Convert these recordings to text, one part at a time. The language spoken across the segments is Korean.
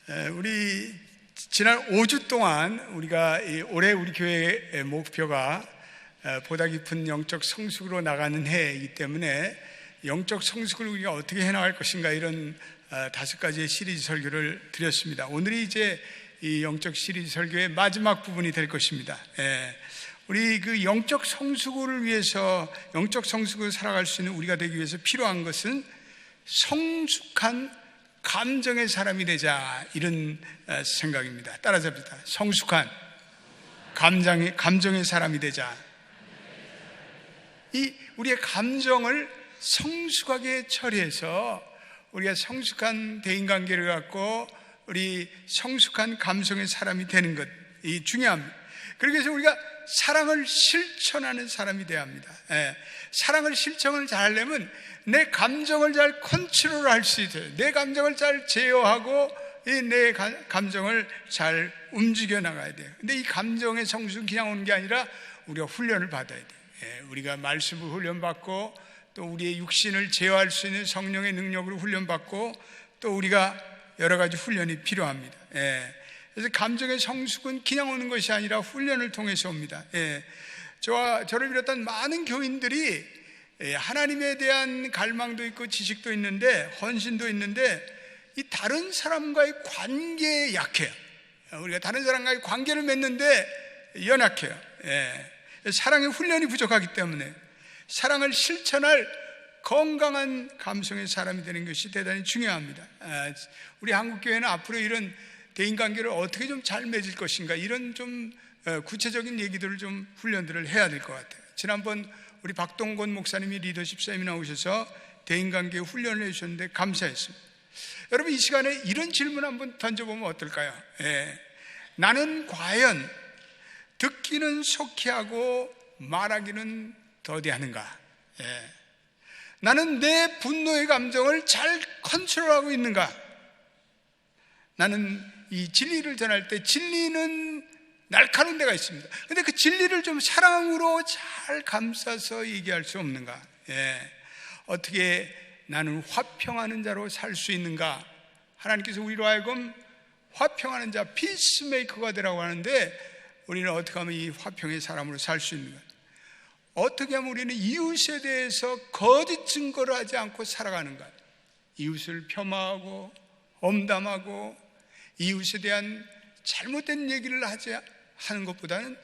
우리 지난 5주 동안 우리가 올해 우리 교회의 목표가 보다 깊은 영적 성숙으로 나가는 해이기 때문에 영적 성숙을 우리가 어떻게 해나갈 것인가, 이런 5가지의 시리즈 설교를 드렸습니다. 오늘이 이제 이 영적 시리즈 설교의 마지막 부분이 될 것입니다. 우리 그 영적 성숙을 위해서, 영적 성숙을 살아갈 수 있는 우리가 되기 위해서 필요한 것은 성숙한 감정의 사람이 되자, 이런 생각입니다. 따라서 합시다. 성숙한 감정의 사람이 되자. 우리의 감정을 성숙하게 처리해서 우리가 성숙한 대인관계를 갖고 우리 성숙한 감성의 사람이 되는 것, 이 중요합니다. 그러기 위해서 우리가 사랑을 실천하는 사람이 되어야 합니다. 사랑을 실천을 잘 하려면 내 감정을 잘 컨트롤할 수 있어요. 내 감정을 잘 제어하고 내 감정을 잘 움직여 나가야 돼요. 근데 이 감정의 성숙은 그냥 오는 게 아니라 우리가 훈련을 받아야 돼요. 우리가 말씀을 훈련받고, 또 우리의 육신을 제어할 수 있는 성령의 능력으로 훈련받고, 또 우리가 여러 가지 훈련이 필요합니다. 그래서 감정의 성숙은 그냥 오는 것이 아니라 훈련을 통해서 옵니다. 저를 비롯한 많은 교인들이 하나님에 대한 갈망도 있고 지식도 있는데, 헌신도 있는데, 이 다른 사람과의 관계에 약해요. 우리가 다른 사람과의 관계를 맺는데 연약해요. 사랑의 훈련이 부족하기 때문에 사랑을 실천할 건강한 감성의 사람이 되는 것이 대단히 중요합니다. 우리 한국교회는 앞으로 이런 대인관계를 어떻게 좀 잘 맺을 것인가, 이런 좀 구체적인 얘기들을 좀 훈련들을 해야 될 것 같아요. 지난번 우리 박동건 목사님이 리더십 세미나 오셔서 대인관계 훈련을 해주셨는데 감사했습니다. 여러분, 이 시간에 이런 질문 한번 던져보면 어떨까요? 나는 과연 듣기는 속히 하고 말하기는 더디하는가? 나는 내 분노의 감정을 잘 컨트롤하고 있는가? 나는 이 진리를 전할 때 진리는 날카로운 데가 있습니다. 근데 그 진리를 좀 사랑으로 잘 감싸서 얘기할 수 없는가? 어떻게 나는 화평하는 자로 살 수 있는가? 하나님께서 우리로 하여금 화평하는 자, 피스메이커가 되라고 하는데, 우리는 어떻게 하면 이 화평의 사람으로 살 수 있는가? 어떻게 하면 우리는 이웃에 대해서 거짓 증거를 하지 않고 살아가는가? 이웃을 폄하하고 엄담하고 이웃에 대한 잘못된 얘기를 하는 것보다는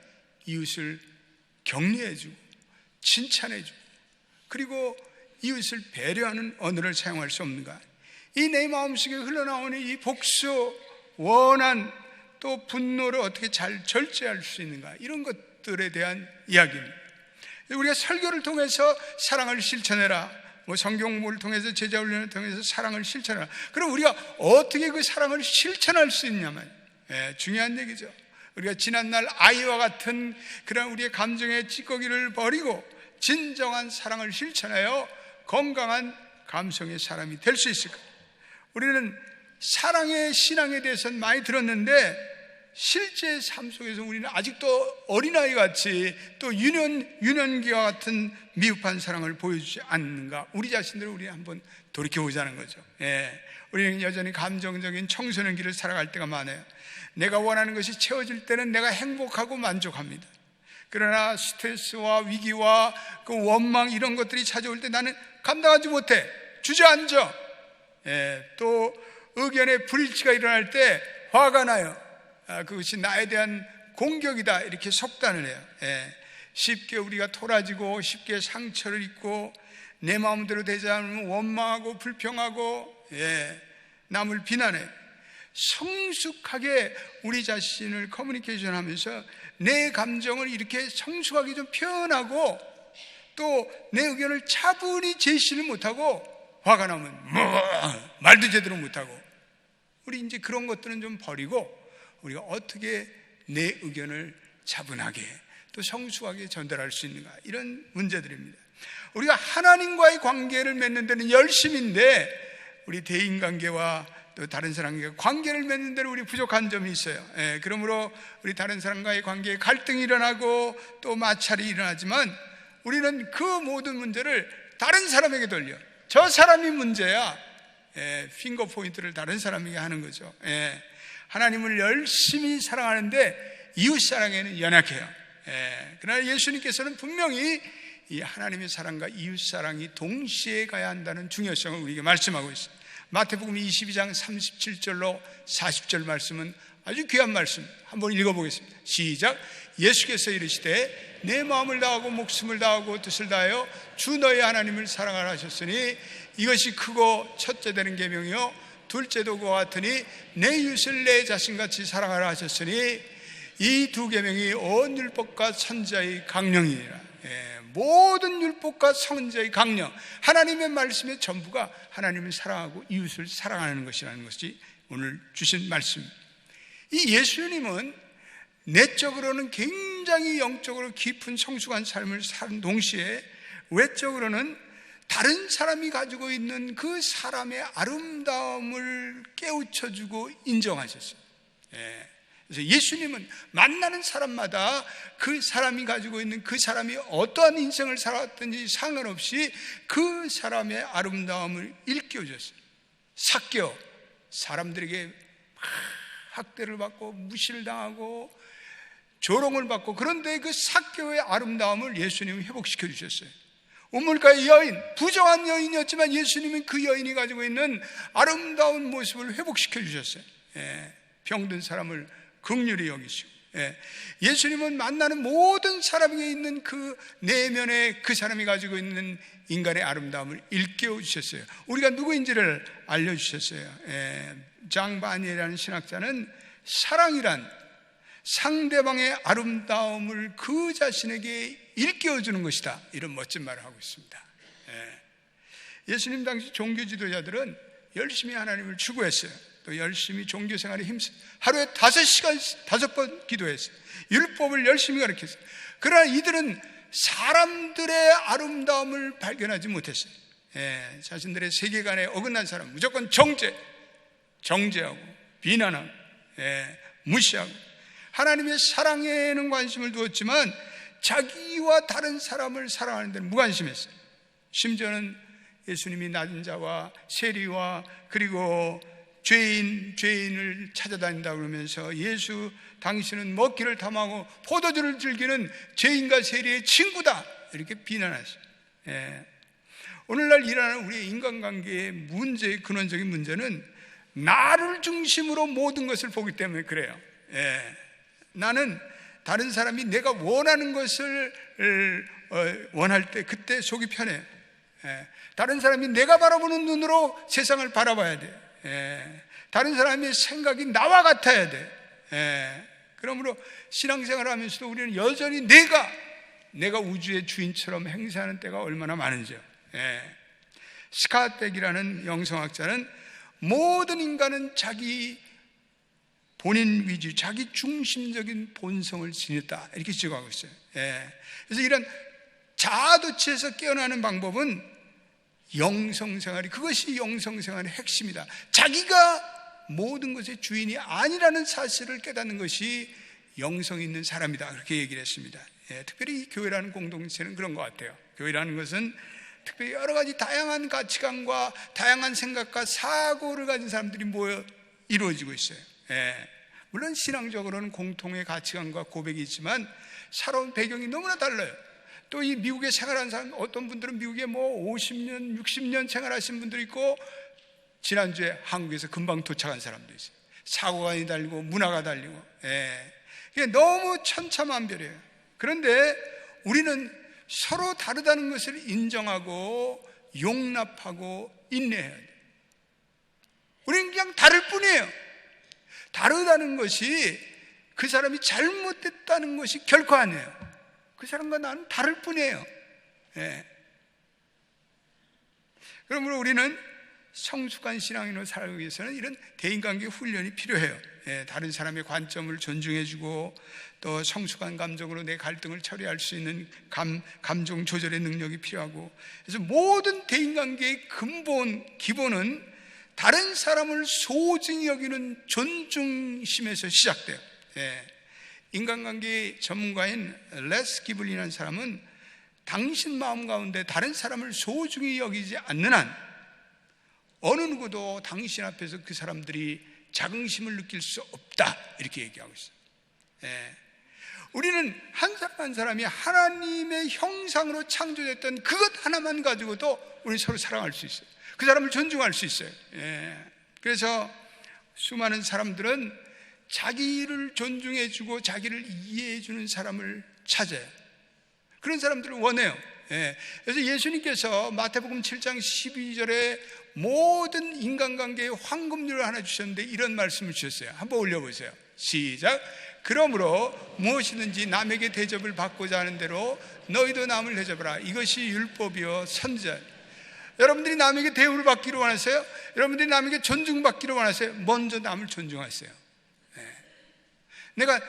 이웃을 격려해주고 칭찬해주고, 그리고 이웃을 배려하는 언어를 사용할 수 없는가? 이 내 마음속에 흘러나오는 이 복수, 원한, 또 분노를 어떻게 잘 절제할 수 있는가? 이런 것들에 대한 이야기입니다. 우리가 설교를 통해서 사랑을 실천해라, 성경을 통해서 제자훈련을 통해서 사랑을 실천해라. 그럼 우리가 어떻게 그 사랑을 실천할 수 있냐면, 중요한 얘기죠. 우리가 지난날 아이와 같은 그런 우리의 감정의 찌꺼기를 버리고 진정한 사랑을 실천하여 건강한 감성의 사람이 될 수 있을까? 우리는 사랑의 신앙에 대해서는 많이 들었는데, 실제 삶 속에서 우리는 아직도 어린아이 같이 또 유년기와 같은 미흡한 사랑을 보여주지 않는가? 우리 자신들을 우리 한번 돌이켜보자는 거죠. 우리는 여전히 감정적인 청소년기를 살아갈 때가 많아요. 내가 원하는 것이 채워질 때는 내가 행복하고 만족합니다. 그러나 스트레스와 위기와 그 원망, 이런 것들이 찾아올 때 나는 감당하지 못해 주저앉아. 또 의견의 불일치가 일어날 때 화가 나요. 그것이 나에 대한 공격이다, 이렇게 속단을 해요. 쉽게 우리가 토라지고 쉽게 상처를 입고 내 마음대로 되지 않으면 원망하고 불평하고 남을 비난해. 성숙하게 우리 자신을 커뮤니케이션 하면서 내 감정을 이렇게 성숙하게 좀 표현하고, 또 내 의견을 차분히 제시를 못하고 화가 나면 말도 제대로 못하고, 우리 이제 그런 것들은 좀 버리고 우리가 어떻게 내 의견을 차분하게 또 성숙하게 전달할 수 있는가, 이런 문제들입니다. 우리가 하나님과의 관계를 맺는 데는 열심인데, 우리 대인관계와 또 다른 사람과 관계를 맺는 데는 우리 부족한 점이 있어요. 그러므로 우리 다른 사람과의 관계에 갈등이 일어나고 또 마찰이 일어나지만, 우리는 그 모든 문제를 다른 사람에게 돌려. 저 사람이 문제야, 핑거 포인트를 다른 사람에게 하는 거죠. 하나님을 열심히 사랑하는데 이웃 사랑에는 연약해요. 그러나 예수님께서는 분명히 이 하나님의 사랑과 이웃 사랑이 동시에 가야 한다는 중요성을 우리에게 말씀하고 있어요. 마태복음 22장 37절로 40절 말씀은 아주 귀한 말씀, 한번 읽어보겠습니다. 시작. 예수께서 이르시되 내 마음을 다하고 목숨을 다하고 뜻을 다하여 주 너희 하나님을 사랑하라 하셨으니 이것이 크고 첫째 되는 계명이요 둘째도 그와 같으니 내 이웃을 내 자신같이 사랑하라 하셨으니 이 두 계명이 온 율법과 선지자의 강령이니라. 모든 율법과 선지자의 강령, 하나님의 말씀의 전부가 하나님을 사랑하고 이웃을 사랑하는 것이라는 것이 오늘 주신 말씀입니다. 이 예수님은 내적으로는 굉장히 영적으로 깊은 성숙한 삶을 사는 동시에 외적으로는 다른 사람이 가지고 있는 그 사람의 아름다움을 깨우쳐주고 인정하셨어요. 그래서 예수님은 만나는 사람마다 그 사람이 가지고 있는 그 사람이 어떠한 인생을 살았든지 상관없이 그 사람의 아름다움을 일깨워줬어요. 삭개오, 사람들에게 학대를 받고 무시를 당하고 조롱을 받고, 그런데 그 삭개오의 아름다움을 예수님이 회복시켜 주셨어요. 우물가의 여인, 부정한 여인이었지만 예수님은 그 여인이 가지고 있는 아름다운 모습을 회복시켜 주셨어요. 병든 사람을 긍휼히 여기시고, 예수님은 만나는 모든 사람에게 있는 그 내면에 그 사람이 가지고 있는 인간의 아름다움을 일깨워 주셨어요. 우리가 누구인지를 알려주셨어요. 장바니라는 신학자는 사랑이란 상대방의 아름다움을 그 자신에게 일깨워주는 것이다, 이런 멋진 말을 하고 있습니다. 예수님 당시 종교 지도자들은 열심히 하나님을 추구했어요. 또 열심히 종교생활에 힘써 하루에 5시간 5번 기도했어요. 율법을 열심히 가르쳤어요. 그러나 이들은 사람들의 아름다움을 발견하지 못했어요. 자신들의 세계관에 어긋난 사람 무조건 정죄하고 비난하고 무시하고, 하나님의 사랑에는 관심을 두었지만 자기와 다른 사람을 사랑하는 데는 무관심했어요. 심지어는 예수님이 낮은 자와 세리와 그리고 죄인을 찾아다닌다 그러면서 예수 당신은 먹기를 탐하고 포도주를 즐기는 죄인과 세리의 친구다, 이렇게 비난하셨어요. 오늘날 일어나는 우리의 인간관계의 문제의 근원적인 문제는 나를 중심으로 모든 것을 보기 때문에 그래요. 나는 다른 사람이 내가 원하는 것을 원할 때 그때 속이 편해요. 다른 사람이 내가 바라보는 눈으로 세상을 바라봐야 돼요. 다른 사람의 생각이 나와 같아야 돼. 그러므로 신앙생활을 하면서도 우리는 여전히 내가 우주의 주인처럼 행세하는 때가 얼마나 많은지요. 스카백이라는 영성학자는 모든 인간은 자기 본인 위주, 자기 중심적인 본성을 지녔다, 이렇게 지적하고 있어요. 그래서 이런 자아도취에서 깨어나는 방법은 영성생활이, 그것이 영성생활의 핵심이다. 자기가 모든 것의 주인이 아니라는 사실을 깨닫는 것이 영성 있는 사람이다, 그렇게 얘기를 했습니다. 특별히 이 교회라는 공동체는 그런 것 같아요. 교회라는 것은 특별히 여러 가지 다양한 가치관과 다양한 생각과 사고를 가진 사람들이 모여 이루어지고 있어요. 물론 신앙적으로는 공통의 가치관과 고백이 있지만 살아온 배경이 너무나 달라요. 또 이 미국에 생활한 사람, 어떤 분들은 미국에 50년, 60년 생활하신 분들이 있고, 지난주에 한국에서 금방 도착한 사람도 있어요. 사고관이 달리고 문화가 달리고, 너무 천차만별이에요. 그런데 우리는 서로 다르다는 것을 인정하고 용납하고 인내해야 돼요. 우리는 그냥 다를 뿐이에요. 다르다는 것이 그 사람이 잘못됐다는 것이 결코 아니에요. 그 사람과 나는 다를 뿐이에요. 그러므로 우리는 성숙한 신앙인으로 살기 위해서는 이런 대인관계 훈련이 필요해요. 다른 사람의 관점을 존중해주고, 또 성숙한 감정으로 내 갈등을 처리할 수 있는 감정 조절의 능력이 필요하고, 그래서 모든 대인관계의 기본은 다른 사람을 소중히 여기는 존중심에서 시작돼요. 인간관계 전문가인 레스 기블리라는 사람은 당신 마음 가운데 다른 사람을 소중히 여기지 않는 한 어느 누구도 당신 앞에서 그 사람들이 자긍심을 느낄 수 없다, 이렇게 얘기하고 있어요. 예. 우리는 한 사람 한 사람이 하나님의 형상으로 창조됐던 그것 하나만 가지고도 우리 서로 사랑할 수 있어요. 그 사람을 존중할 수 있어요. 예. 그래서 수많은 사람들은 자기를 존중해주고 자기를 이해해주는 사람을 찾아요. 그런 사람들을 원해요. 예. 그래서 예수님께서 마태복음 7장 12절에 모든 인간관계에 황금률을 하나 주셨는데 이런 말씀을 주셨어요. 한번 올려보세요. 시작. 그러므로 무엇이든지 남에게 대접을 받고자 하는 대로 너희도 남을 대접하라. 이것이 율법이요 선지자. 여러분들이 남에게 대우를 받기를 원하세요? 여러분들이 남에게 존중받기를 원하세요? 먼저 남을 존중하세요. 네. 내가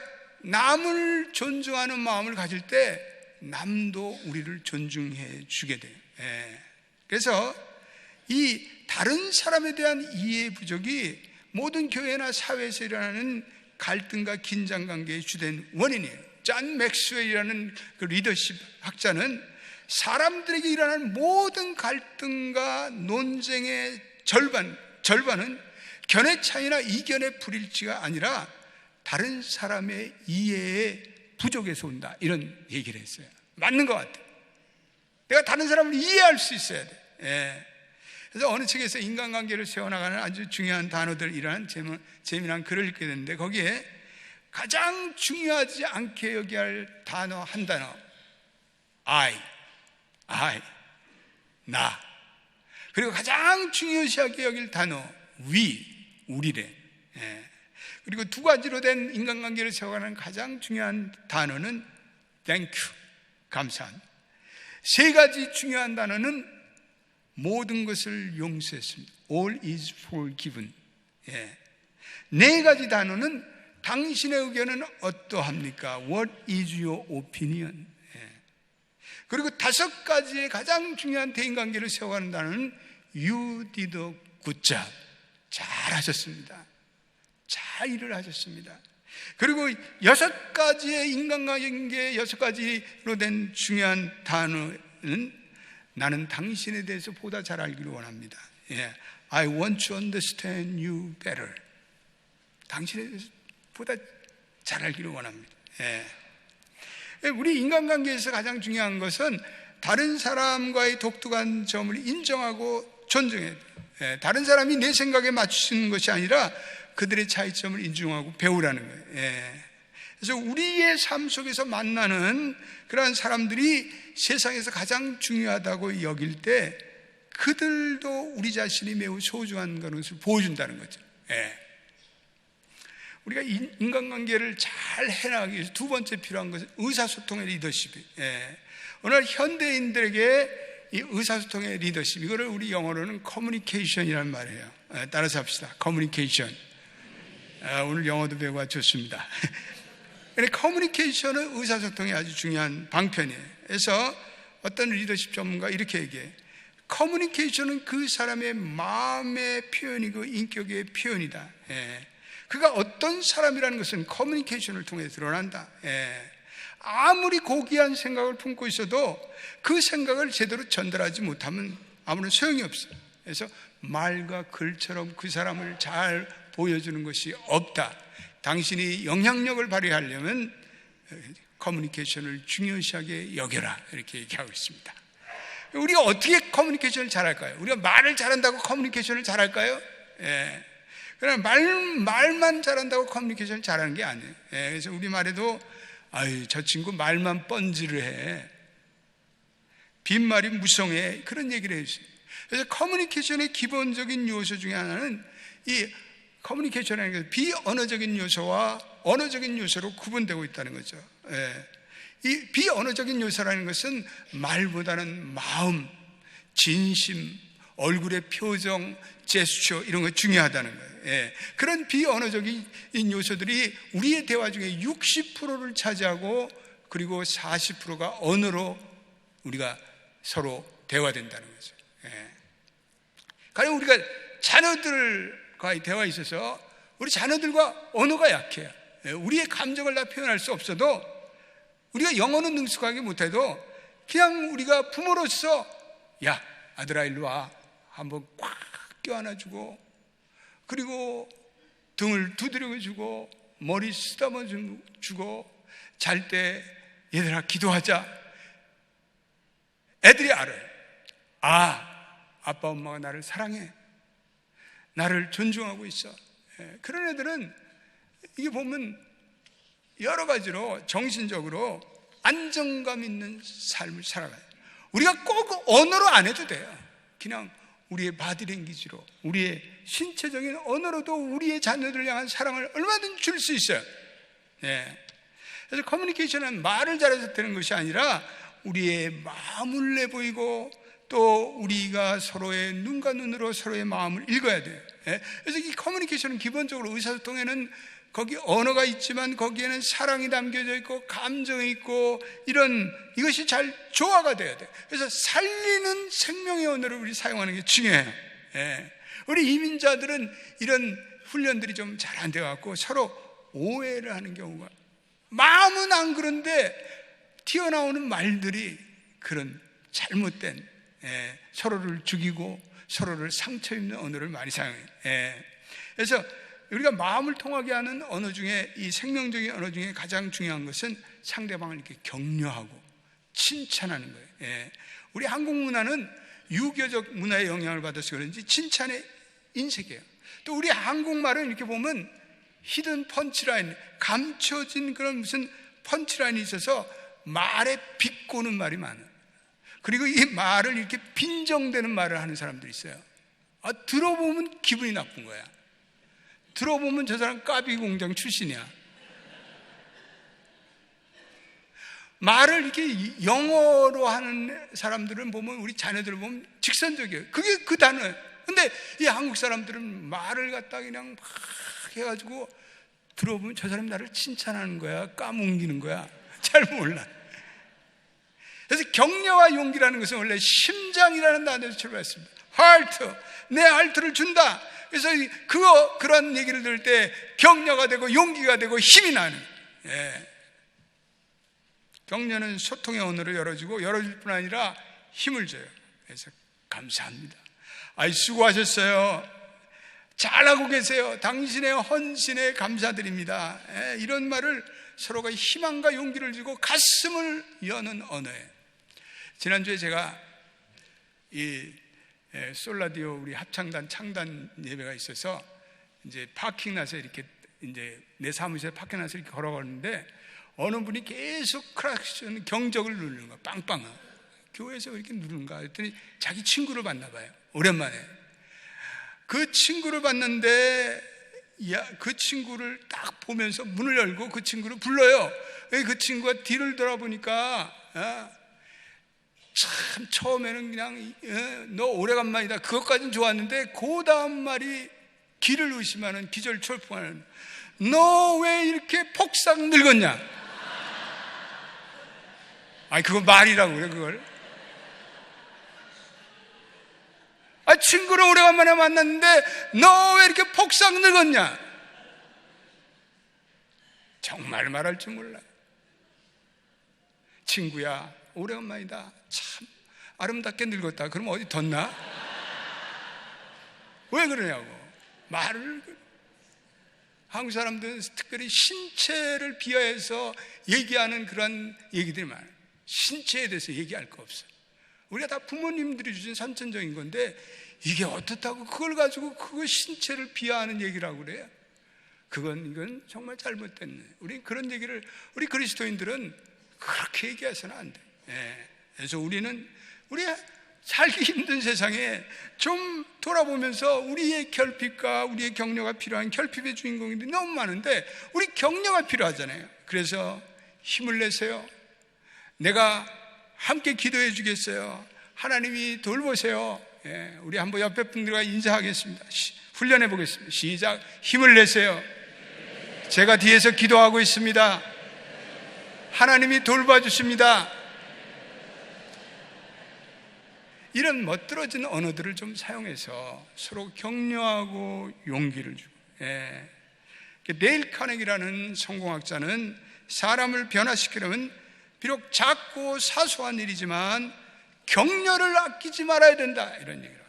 남을 존중하는 마음을 가질 때 남도 우리를 존중해 주게 돼요. 네. 그래서 이 다른 사람에 대한 이해 부족이 모든 교회나 사회에서 일어나는 갈등과 긴장관계의 주된 원인이에요. 존 맥스웰이라는 그 리더십 학자는 사람들에게 일어나는 모든 갈등과 논쟁의 절반은 견해 차이나 이견의 불일치가 아니라 다른 사람의 이해의 부족에서 온다, 이런 얘기를 했어요. 맞는 것 같아요. 내가 다른 사람을 이해할 수 있어야 돼. 예. 그래서 어느 책에서 인간관계를 세워나가는 아주 중요한 단어들이라는 재미난 글을 읽게 됐는데, 거기에 가장 중요하지 않게 여겨야 할 단어 한 단어, I, 나. 그리고 가장 중요시하게 여길 단어, we, 우리래. 예. 그리고 두 가지로 된 인간관계를 세워가는 가장 중요한 단어는 thank you, 감사한. 세 가지 중요한 단어는 모든 것을 용서했습니다. All is forgiven. 예. 네 가지 단어는 당신의 의견은 어떠합니까? What is your opinion? 예. 그리고 다섯 가지의 가장 중요한 대인관계를 세워가는 단어는 You did a good job. 잘하셨습니다. 잘 일을 하셨습니다. 그리고 여섯 가지의 인간관계, 여섯 가지로 된 중요한 단어는 나는 당신에 대해서 보다 잘 알기를 원합니다. 예. I want to understand you better. 당신에 대해서 보다 잘 알기를 원합니다. 예. 우리 인간관계에서 가장 중요한 것은 다른 사람과의 독특한 점을 인정하고 존중해야 돼요. 예. 다른 사람이 내 생각에 맞추는 것이 아니라 그들의 차이점을 인정하고 배우라는 거예요. 예. 그래서 우리의 삶 속에서 만나는 그러한 사람들이 세상에서 가장 중요하다고 여길 때 그들도 우리 자신이 매우 소중한 것을 보여준다는 거죠. 예. 우리가 인간관계를 잘 해나가기 위해서 두 번째 필요한 것은 의사소통의 리더십이에요. 예. 오늘 현대인들에게 이 의사소통의 리더십, 이거를 우리 영어로는 커뮤니케이션이라는 말이에요. 예, 따라서 합시다. 커뮤니케이션. 오늘 영어도 배우가 좋습니다. 커뮤니케이션은 의사소통이 아주 중요한 방편이에요. 그래서 어떤 리더십 전문가 이렇게 얘기해요. 커뮤니케이션은 그 사람의 마음의 표현이고 인격의 표현이다. 예. 그가 어떤 사람이라는 것은 커뮤니케이션을 통해 드러난다. 예. 아무리 고귀한 생각을 품고 있어도 그 생각을 제대로 전달하지 못하면 아무런 소용이 없어요. 그래서 말과 글처럼 그 사람을 잘 보여주는 것이 없다. 당신이 영향력을 발휘하려면 커뮤니케이션을 중요시하게 여겨라, 이렇게 얘기하고 있습니다. 우리가 어떻게 커뮤니케이션을 잘할까요? 우리가 말을 잘한다고 커뮤니케이션을 잘할까요? 예. 그냥 말만 잘한다고 커뮤니케이션을 잘하는 게 아니에요. 예. 그래서 우리 말에도 저 친구 말만 뻔지를 해, 빈말이 무성해, 그런 얘기를 해주세요. 그래서 커뮤니케이션의 기본적인 요소 중에 하나는 이 커뮤니케이션이라는 것은 비언어적인 요소와 언어적인 요소로 구분되고 있다는 거죠. 예. 이 비언어적인 요소라는 것은 말보다는 마음, 진심, 얼굴의 표정, 제스처, 이런 거 중요하다는 거예요. 예. 그런 비언어적인 요소들이 우리의 대화 중에 60%를 차지하고, 그리고 40%가 언어로 우리가 서로 대화된다는 거죠. 예. 가령 우리가 자녀들과의 대화에 있어서 우리 자녀들과 언어가 약해요. 예. 우리의 감정을 다 표현할 수 없어도, 우리가 영어는 능숙하게 못해도 그냥 우리가 부모로서 야, 아들아 일로 와, 한번 꽉 껴안아주고, 그리고 등을 두드려주고, 머리 쓰다듬어 주고, 잘 때 얘들아 기도하자. 애들이 알아요. 아빠 엄마가 나를 사랑해, 나를 존중하고 있어. 그런 애들은 이게 보면 여러 가지로 정신적으로 안정감 있는 삶을 살아가요. 우리가 꼭 언어로 안 해도 돼요. 그냥 우리의 바디랭귀지로, 우리의 신체적인 언어로도 우리의 자녀들을 향한 사랑을 얼마든지 줄 수 있어요. 그래서 커뮤니케이션은 말을 잘해서 되는 것이 아니라 우리의 마음을 내보이고, 또 우리가 서로의 눈과 눈으로 서로의 마음을 읽어야 돼요. 그래서 이 커뮤니케이션은 기본적으로 의사소통에는 거기 언어가 있지만 거기에는 사랑이 담겨져 있고 감정이 있고, 이것이 잘 조화가 돼야 돼요. 그래서 살리는 생명의 언어를 우리 사용하는 게 중요해요. 우리 이민자들은 이런 훈련들이 좀 잘 안 돼갖고 서로 오해를 하는 경우가, 마음은 안 그런데 튀어나오는 말들이 그런 잘못된, 서로를 죽이고 서로를 상처 입는 언어를 많이 사용해요. 그래서 우리가 마음을 통하게 하는 언어 중에, 이 생명적인 언어 중에 가장 중요한 것은 상대방을 이렇게 격려하고 칭찬하는 거예요. 우리 한국 문화는 유교적 문화의 영향을 받아서 그런지 칭찬의 인색이에요. 또 우리 한국말은 이렇게 보면 히든 펀치라인, 감춰진 그런 무슨 펀치라인이 있어서 말에 비꼬는 말이 많아요. 그리고 이 말을 이렇게 빈정대는 말을 하는 사람들이 있어요. 들어보면 기분이 나쁜 거야. 들어보면 저 사람 까비 공장 출신이야. 말을 이렇게 영어로 하는 사람들은 보면, 우리 자녀들을 보면 직선적이에요. 그게 그 단어예요. 근데 이 한국 사람들은 말을 갖다 그냥 막 해가지고 들어보면 저 사람이 나를 칭찬하는 거야, 까뭉기는 거야. 잘 몰라. 그래서 격려와 용기라는 것은 원래 심장이라는 단어에서 출발했습니다. 하트, 내 하트를 준다. 그래서 그런 얘기를 들을 때 격려가 되고 용기가 되고 힘이 나는. 격려는 소통의 언어를 열어줄 뿐 아니라 힘을 줘요. 그래서 감사합니다. 수고하셨어요. 잘하고 계세요. 당신의 헌신에 감사드립니다. 이런 말을 서로가 희망과 용기를 주고 가슴을 여는 언어예요. 지난주에 제가 이 솔라디오 우리 합창단 창단 예배가 있어서 이제 파킹나서 이렇게 이제 내 사무실에 파킹나서 이렇게 걸어가는데 어느 분이 계속 크락션 경적을 누르는 거야. 빵빵. 교회에서 이렇게 누르는가 했더니 자기 친구를 봤나 봐요. 오랜만에. 그 친구를 봤는데 그 친구를 딱 보면서 문을 열고 그 친구를 불러요. 그 친구가 뒤를 돌아보니까 참 처음에는 그냥 너 오래간만이다 그것까지는 좋았는데, 그 다음 말이 기를 의심하는 기절초풍하는, 너 왜 이렇게 폭삭 늙었냐? 그거 말이라고 그래 그걸. 친구를 오래간만에 만났는데 너 왜 이렇게 폭삭 늙었냐? 정말 말할 줄 몰라. 친구야, 오래간만이다. 참 아름답게 늙었다. 그럼 어디 덧나? 왜 그러냐고. 말을. 한국 사람들은 특별히 신체를 비하해서 얘기하는 그런 얘기들이 많아요. 신체에 대해서 얘기할 거 없어요. 우리가 다 부모님들이 주신 선천적인 건데 이게 어떻다고 그걸 가지고 그거 신체를 비하하는 얘기라고 그래요? 이건 정말 잘못된. 우리 그런 얘기를, 우리 그리스도인들은 그렇게 얘기해서는 안 돼. 그래서 우리 살기 힘든 세상에 좀 돌아보면서 우리의 결핍과 우리의 격려가 필요한 결핍의 주인공들이 너무 많은데 우리 격려가 필요하잖아요. 그래서 힘을 내세요. 내가 함께 기도해 주겠어요. 하나님이 돌보세요. 우리 한번 옆에 분들과 인사하겠습니다. 훈련해 보겠습니다. 시작. 힘을 내세요. 제가 뒤에서 기도하고 있습니다. 하나님이 돌봐주십니다. 이런 멋들어진 언어들을 좀 사용해서 서로 격려하고 용기를 주고. 데일 카네기라는 성공학자는 사람을 변화시키려면 비록 작고 사소한 일이지만 격려를 아끼지 말아야 된다, 이런 얘기를 해요.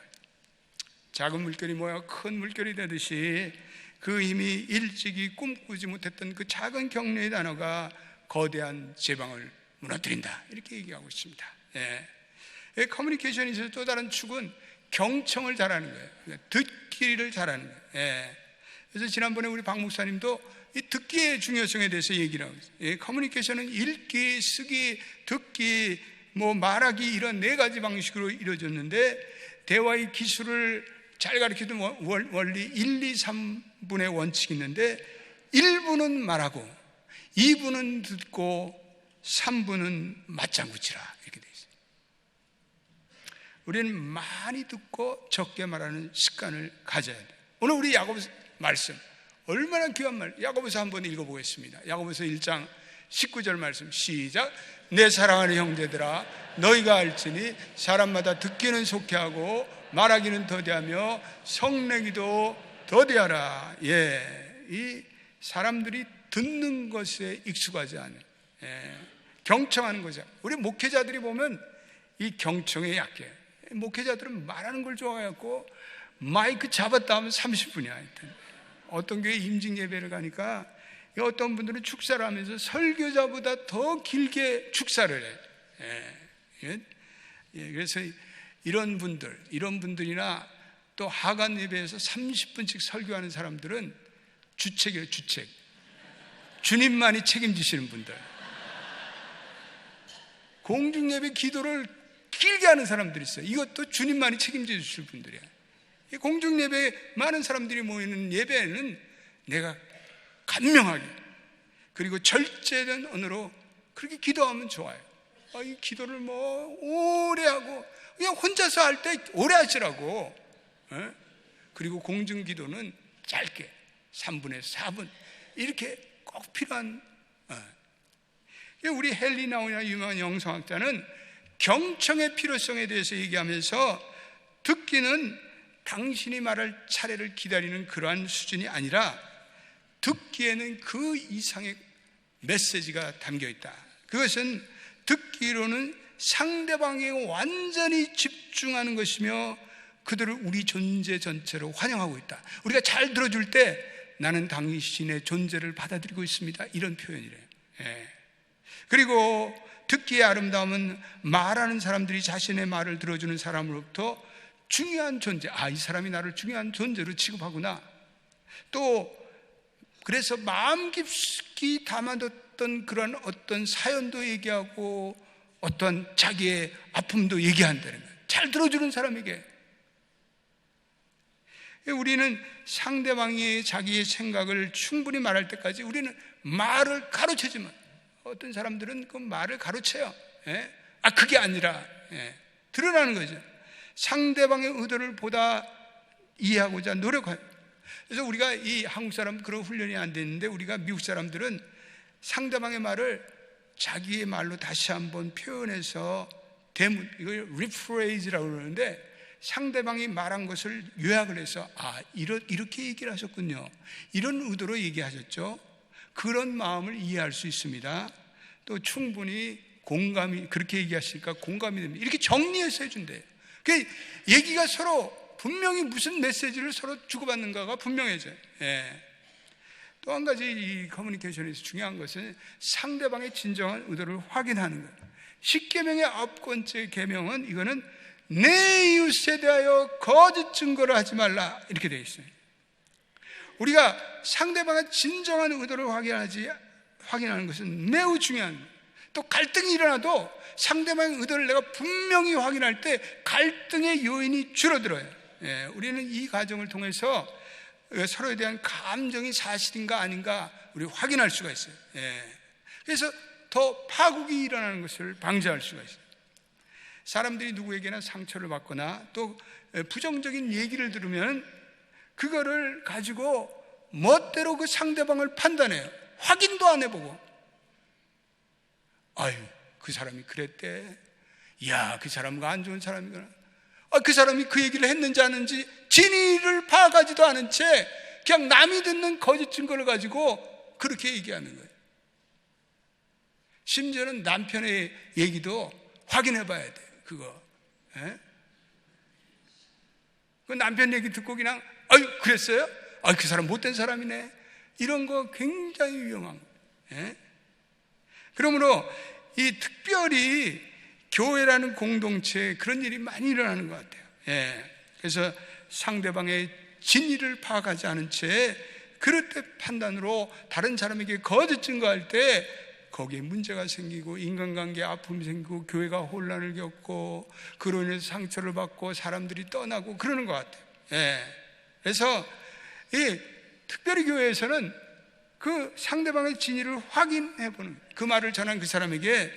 작은 물결이 모여 큰 물결이 되듯이 그 힘이 일찍이 꿈꾸지 못했던 그 작은 격려의 단어가 거대한 제방을 무너뜨린다, 이렇게 얘기하고 있습니다. 커뮤니케이션에 있어서 또 다른 축은 경청을 잘하는 거예요. 듣기를 잘하는 거예요. 그래서 지난번에 우리 박 목사님도 이 듣기의 중요성에 대해서 얘기를 하고 있어요. 커뮤니케이션은 읽기, 쓰기, 듣기, 말하기, 이런 네 가지 방식으로 이루어졌는데, 대화의 기술을 잘 가르치는 원리 1, 2, 3분의 원칙이 있는데, 1분은 말하고 2분은 듣고 3분은 맞장구치라, 이렇게 되어 있어요. 우리는 많이 듣고 적게 말하는 습관을 가져야 돼요. 오늘 우리 야고보서 말씀, 얼마나 귀한 말, 야고보서 한번 읽어보겠습니다. 야고보서 1장 19절 말씀 시작. 내 사랑하는 형제들아, 너희가 알지니 사람마다 듣기는 속히 하고 말하기는 더디하며 성내기도 더디하라. 이 사람들이 듣는 것에 익숙하지 않은, 경청하는 거죠. 우리 목회자들이 보면 이 경청에 약해요. 목회자들은 말하는 걸 좋아해갖고 마이크 잡았다 하면 30분이야. 하여튼 어떤 교회 임직 예배를 가니까 어떤 분들은 축사를 하면서 설교자보다 더 길게 축사를 해. 그래서 이런 분들이나 또 하간 예배에서 30분씩 설교하는 사람들은 주책이에요, 주책. 주님만이 책임지시는 분들. 공중 예배 기도를 길게 하는 사람들이 있어요. 이것도 주님만이 책임져 주실 분들이야. 공중 예배에 많은 사람들이 모이는 예배는 내가 간명하게, 그리고 절제된 언어로 그렇게 기도하면 좋아요. 이 기도를 오래 하고 그냥 혼자서 할 때 오래 하시라고. 그리고 공중 기도는 짧게 3분에서 4분 이렇게 꼭 필요한. 우리 헨리 나우나 유명한 영성학자는 경청의 필요성에 대해서 얘기하면서, 듣기는 당신이 말할 차례를 기다리는 그러한 수준이 아니라 듣기에는 그 이상의 메시지가 담겨 있다. 그것은 듣기로는 상대방에 완전히 집중하는 것이며 그들을 우리 존재 전체로 환영하고 있다. 우리가 잘 들어줄 때 나는 당신의 존재를 받아들이고 있습니다, 이런 표현이래요. 그리고 듣기의 아름다움은 말하는 사람들이 자신의 말을 들어주는 사람으로부터 중요한 존재, 이 사람이 나를 중요한 존재로 취급하구나. 또 그래서 마음 깊이 담아뒀던 그런 어떤 사연도 얘기하고 어떤 자기의 아픔도 얘기한다는 거예요. 잘 들어주는 사람에게. 우리는 상대방이 자기의 생각을 충분히 말할 때까지 우리는 말을 가로채지만, 어떤 사람들은 그 말을 가로채요. 그게 아니라 드러나는 거죠. 상대방의 의도를 보다 이해하고자 노력해요. 그래서 우리가 이 한국 사람 그런 훈련이 안 됐는데, 우리가 미국 사람들은 상대방의 말을 자기의 말로 다시 한번 표현해서 이걸 리프레이즈라고 그러는데, 상대방이 말한 것을 요약을 해서 이렇게 얘기를 하셨군요, 이런 의도로 얘기하셨죠, 그런 마음을 이해할 수 있습니다. 또 충분히 공감이, 그렇게 얘기하시니까 공감이 됩니다, 이렇게 정리해서 해준대요. 그 얘기가 서로 분명히 무슨 메시지를 서로 주고받는가가 분명해져요. 또 한 가지 이 커뮤니케이션에서 중요한 것은 상대방의 진정한 의도를 확인하는 거예요. 10계명의 9번째 계명은, 이거는 내 이웃에 대하여 거짓 증거를 하지 말라, 이렇게 되어 있어요. 우리가 상대방의 진정한 의도를 확인하는 것은 매우 중요한 거예요. 또 갈등이 일어나도 상대방의 의도를 내가 분명히 확인할 때 갈등의 요인이 줄어들어요. 우리는 이 과정을 통해서 서로에 대한 감정이 사실인가 아닌가 우리 확인할 수가 있어요. 그래서 더 파국이 일어나는 것을 방지할 수가 있어요. 사람들이 누구에게나 상처를 받거나 또 부정적인 얘기를 들으면 그거를 가지고 멋대로 그 상대방을 판단해요. 확인도 안 해보고, 그 사람이 그랬대, 그 사람과 안 좋은 사람이구나, 그 사람이 그 얘기를 했는지 안 했는지 진위를 파악하지도 않은 채 그냥 남이 듣는 거짓 증거를 가지고 그렇게 얘기하는 거예요. 심지어는 남편의 얘기도 확인해 봐야 돼요. 그거 그 남편 얘기 듣고 그냥 아유 그랬어요? 아, 그 사람 못된 사람이네. 이런 거 굉장히 위험한 거예요. 예? 그러므로 이 특별히 교회라는 공동체에 그런 일이 많이 일어나는 것 같아요. 예. 그래서 상대방의 진위를 파악하지 않은 채 그릇된 판단으로 다른 사람에게 거짓 증거할 때 거기에 문제가 생기고 인간관계에 아픔이 생기고 교회가 혼란을 겪고 그로 인해서 상처를 받고 사람들이 떠나고 그러는 것 같아요. 예. 그래서 이 특별히 교회에서는 그 상대방의 진위를 확인해보는, 그 말을 전한 그 사람에게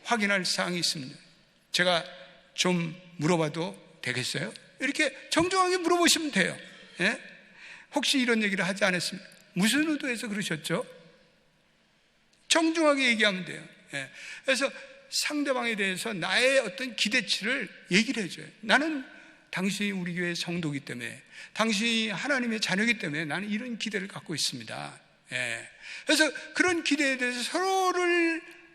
확인할 사항이 있습니다. 제가 좀 물어봐도 되겠어요? 이렇게 정중하게 물어보시면 돼요. 예? 혹시 이런 얘기를 하지 않았습니까? 무슨 의도에서 그러셨죠? 정중하게 얘기하면 돼요. 예. 그래서 상대방에 대해서 나의 어떤 기대치를 얘기를 해줘요. 나는 당신이 우리 교회 성도이기 때문에, 당신이 하나님의 자녀이기 때문에 나는 이런 기대를 갖고 있습니다. 예. 그래서 그런 기대에 대해서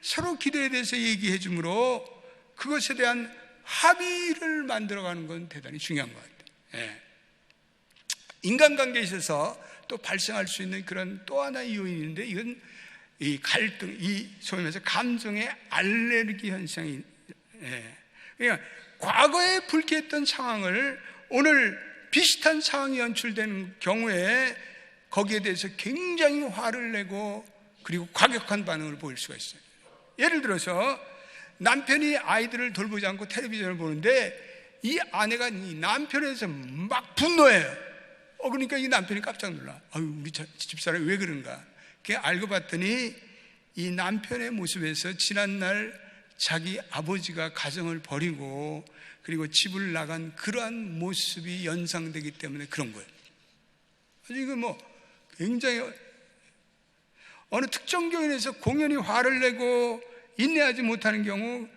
서로 기대에 대해서 얘기해 주므로 그것에 대한 합의를 만들어가는 건 대단히 중요한 것 같아요. 예. 인간관계에 있어서 또 발생할 수 있는 그런 또 하나의 요인이 있는데, 이건 이 갈등, 이 소위 말해서 감정의 알레르기 현상이, 예. 그러니까 과거에 불쾌했던 상황을 오늘 비슷한 상황이 연출되는 경우에 거기에 대해서 굉장히 화를 내고 그리고 과격한 반응을 보일 수가 있어요. 예를 들어서 남편이 아이들을 돌보지 않고 텔레비전을 보는데 이 아내가 이 남편에서 막 분노해요. 그러니까 이 남편이 깜짝 놀라. 아유, 우리 집사람이 왜 그런가? 알고 봤더니 이 남편의 모습에서 지난날 자기 아버지가 가정을 버리고 그리고 집을 나간 그러한 모습이 연상되기 때문에 그런 거예요. 이거 뭐 굉장히 어느 특정 교인에서 공연히 화를 내고 인내하지 못하는 경우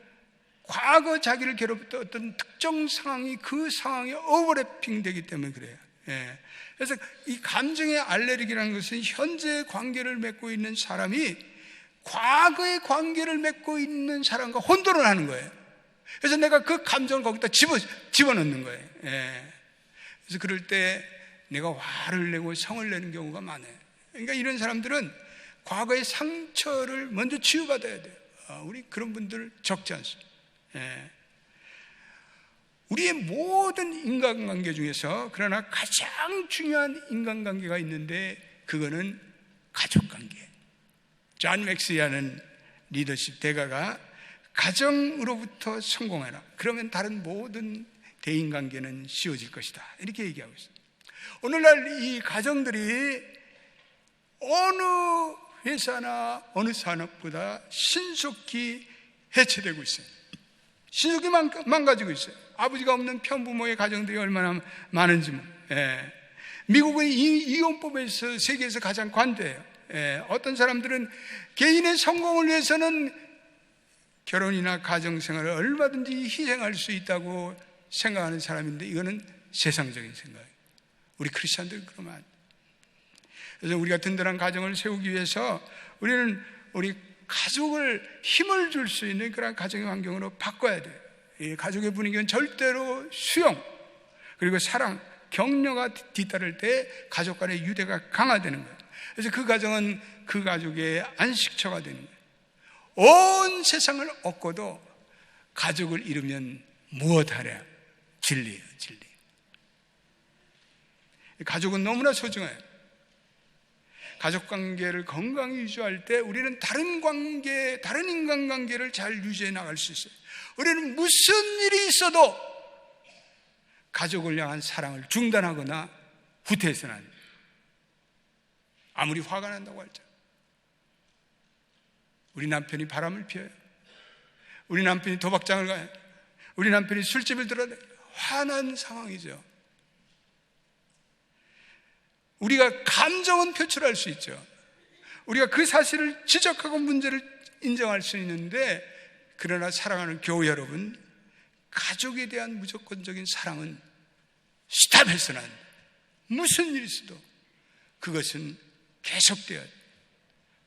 과거 자기를 괴롭혔던 어떤 특정 상황이 그 상황에 오버래핑 되기 때문에 그래요. 예. 그래서 이 감정의 알레르기라는 것은 현재 관계를 맺고 있는 사람이 과거의 관계를 맺고 있는 사람과 혼돈을 하는 거예요. 그래서 내가 그 감정을 거기다 집어넣는 거예요. 예. 그래서 그럴 때 내가 화를 내고 성을 내는 경우가 많아요. 그러니까 이런 사람들은 과거의 상처를 먼저 치유받아야 돼요. 우리 그런 분들 적지 않습니다. 예. 우리의 모든 인간관계 중에서 그러나 가장 중요한 인간관계가 있는데 그거는 가족관계. 존 맥스라는 리더십 대가가 가정으로부터 성공해라. 그러면 다른 모든 대인관계는 쉬워질 것이다. 이렇게 얘기하고 있습니다. 오늘날 이 가정들이 어느 회사나 어느 산업보다 신속히 해체되고 있어요. 신속히 망가지고 있어요. 아버지가 없는 편부모의 가정들이 얼마나 많은지. 예. 미국은 이혼법에서 세계에서 가장 관대해요. 예. 어떤 사람들은 개인의 성공을 위해서는 결혼이나 가정생활을 얼마든지 희생할 수 있다고 생각하는 사람인데 이거는 세상적인 생각이에요. 우리 크리스찬들 그러면 안 돼요. 그래서 우리가 든든한 가정을 세우기 위해서 우리는 우리 가족을 힘을 줄 수 있는 그런 가정의 환경으로 바꿔야 돼요. 이 가족의 분위기는 절대로 수용 그리고 사랑, 격려가 뒤따를 때 가족 간의 유대가 강화되는 거예요. 그래서 그 가정은 그 가족의 안식처가 되는 거예요. 온 세상을 얻고도 가족을 잃으면 무엇하랴? 진리예요, 진리. 가족은 너무나 소중해요. 가족관계를 건강히 유지할 때 우리는 다른 관계, 다른 인간관계를 잘 유지해 나갈 수 있어요. 우리는 무슨 일이 있어도 가족을 향한 사랑을 중단하거나 후퇴해서는 안 돼요. 아무리 화가 난다고 할지라도. 우리 남편이 바람을 피워요. 우리 남편이 도박장을 가요. 우리 남편이 술집을 들어요. 화난 상황이죠. 우리가 감정은 표출할 수 있죠. 우리가 그 사실을 지적하고 문제를 인정할 수 있는데, 그러나 사랑하는 교우 여러분, 가족에 대한 무조건적인 사랑은 스탑해서는 안 돼요. 무슨 일이 있어도 그것은 계속되어야 돼요.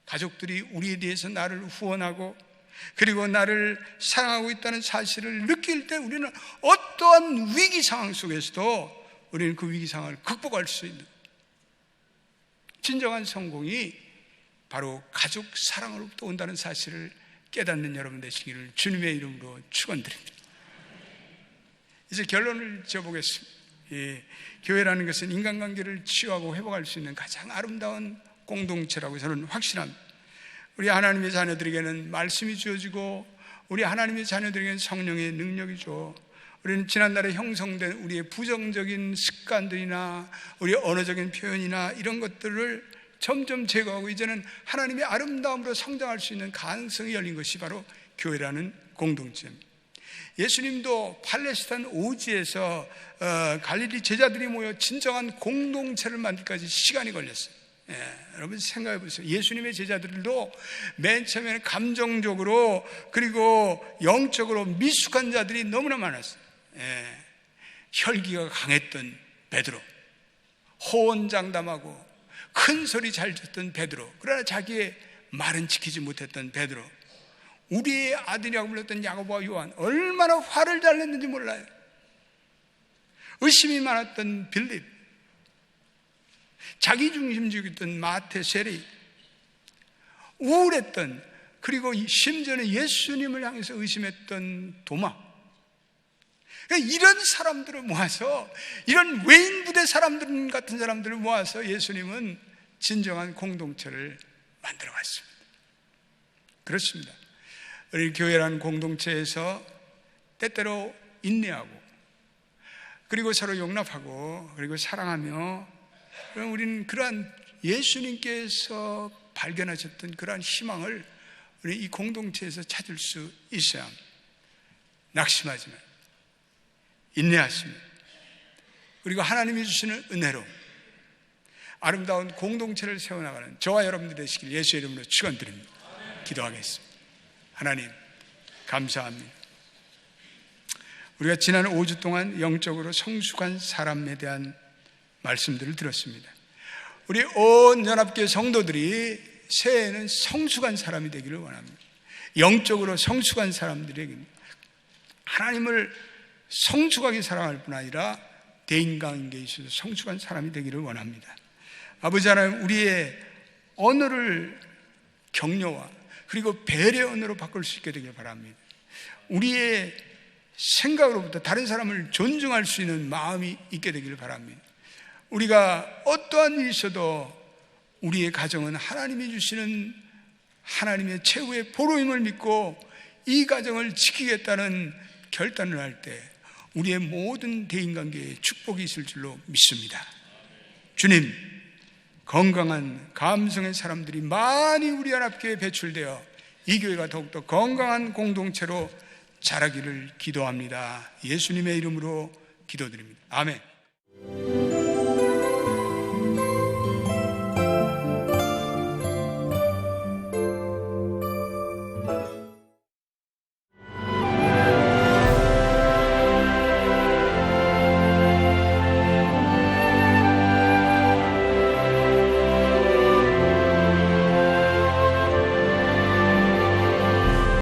가족들이 우리에 대해서 나를 후원하고 그리고 나를 사랑하고 있다는 사실을 느낄 때 우리는 어떠한 위기 상황 속에서도 우리는 그 위기 상황을 극복할 수 있는 진정한 성공이 바로 가족 사랑으로부터 온다는 사실을 깨닫는 여러분 되시기를 주님의 이름으로 축원드립니다. 이제 결론을 지어보겠습니다. 교회라는 것은 인간관계를 치유하고 회복할 수 있는 가장 아름다운 공동체라고 저는 확신합니다. 우리 하나님의 자녀들에게는 말씀이 주어지고 우리 하나님의 자녀들에게는 성령의 능력이 죠. 우리는 지난날에 형성된 우리의 부정적인 습관들이나 우리의 언어적인 표현이나 이런 것들을 점점 제거하고 이제는 하나님의 아름다움으로 성장할 수 있는 가능성이 열린 것이 바로 교회라는 공동체입니다. 예수님도 팔레스타인 오지에서 갈릴리 제자들이 모여 진정한 공동체를 만들기까지 시간이 걸렸어요. 여러분 생각해 보세요. 예수님의 제자들도 맨 처음에는 감정적으로 그리고 영적으로 미숙한 자들이 너무나 많았어요. 혈기가 강했던 베드로, 호언장담하고 큰 소리 잘 듣던 베드로, 그러나 자기의 말은 지키지 못했던 베드로, 우리의 아들이라고 불렀던 야고보와 요한, 얼마나 화를 잘 냈는지 몰라요. 의심이 많았던 빌립, 자기중심적이었던 마태, 세리, 우울했던, 그리고 심지어는 예수님을 향해서 의심했던 도마. 이런 사람들을 모아서, 이런 외인 부대 사람들 같은 사람들을 모아서 예수님은 진정한 공동체를 만들어 갔습니다. 그렇습니다. 우리 교회라는 공동체에서 때때로 인내하고 그리고 서로 용납하고 그리고 사랑하며, 그럼 우리는 그러한 예수님께서 발견하셨던 그러한 희망을 우리 이 공동체에서 찾을 수 있어야 합니다. 낙심하지 말고 인내하시며 그리고 하나님이 주시는 은혜로 아름다운 공동체를 세워나가는 저와 여러분들이 되시길 예수의 이름으로 축원드립니다. 기도하겠습니다. 하나님 감사합니다. 우리가 지난 5주 동안 영적으로 성숙한 사람에 대한 말씀들을 들었습니다. 우리 온 연합교회 성도들이 새해에는 성숙한 사람이 되기를 원합니다. 영적으로 성숙한 사람들에게 하나님을 성숙하게 사랑할 뿐 아니라 대인관계에 있어서 성숙한 사람이 되기를 원합니다. 아버지 하나님, 우리의 언어를 격려와 그리고 배려 언어로 바꿀 수 있게 되길 바랍니다. 우리의 생각으로부터 다른 사람을 존중할 수 있는 마음이 있게 되기를 바랍니다. 우리가 어떠한 일이 있어도 우리의 가정은 하나님이 주시는 하나님의 최후의 보로임을 믿고 이 가정을 지키겠다는 결단을 할 때 우리의 모든 대인관계에 축복이 있을 줄로 믿습니다. 주님, 건강한 감성의 사람들이 많이 우리 연합교회에 배출되어 이 교회가 더욱더 건강한 공동체로 자라기를 기도합니다. 예수님의 이름으로 기도드립니다. 아멘.